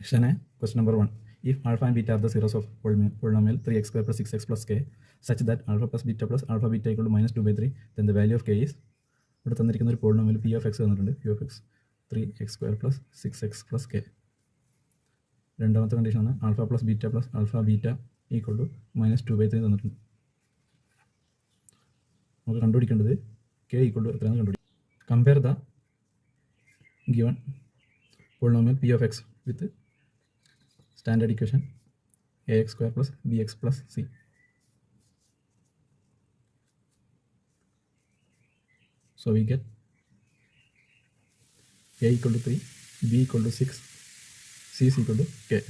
Question A, question number 1. If alpha and beta are the zeros of polynomial 3x square plus 6x plus k such that alpha plus beta equal to minus 2 by 3, then the value of k is, ഇവിടെ തന്നിരിക്കുന്ന ഒരു polynomial p of x തന്നിട്ടുണ്ട്, p of x 3x square plus 6x plus k. രണ്ടാമത്തെ കണ്ടീഷനാണ് alpha plus beta equal to minus 2 by 3 തന്നിട്ടുണ്ട്. നമുക്ക് കണ്ടുപിടിക്കേണ്ടത് k equal to എത്രയാണ് കണ്ടുപിടിക്കും. Compare the given polynomial p of x with standard equation ax square plus bx plus c. So we get a equal to 3, b equal to 6, c is equal to k.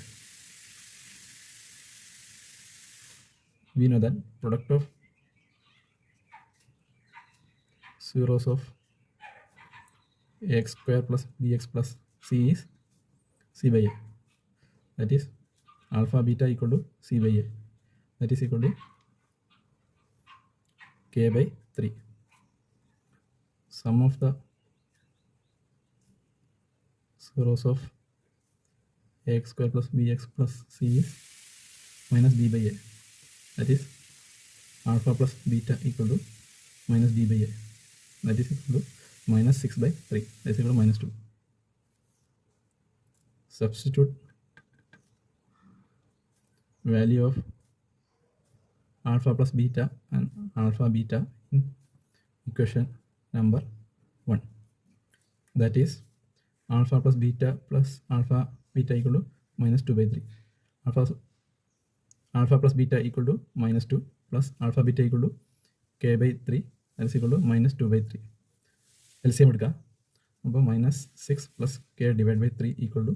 We know that product of zeros of ax square plus bx plus c is c by a. That is alpha beta equal to c by a. That is equal to k by 3. Sum of the zeros of ax square plus bx plus c is minus d by a. That is alpha plus beta equal to minus d by a. That is equal to minus 6 by 3. That is equal to minus 2. Substitute value of alpha plus beta and alpha beta in equation number 1. That is alpha plus beta equal to minus 2 by 3. Alpha plus beta equal to minus 2 plus alpha beta equal to k by 3. That is equal to minus 2 by 3. LCM എടുക്കുക. അപ്പോൾ minus 6 plus k divided by 3 equal to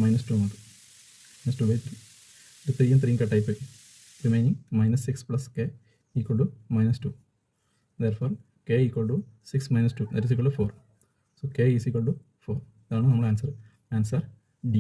minus 2 നമുക്ക്. minus 2 by 3. ഇത് 3യും 3യും കട്ടായി പോയി. Remaining minus 6 plus k equal to minus 2. Therefore k equal to 6 minus 2. That is equal to 4. So k is equal to 4. ഇതാണ് നമ്മുടെ answer. Answer D.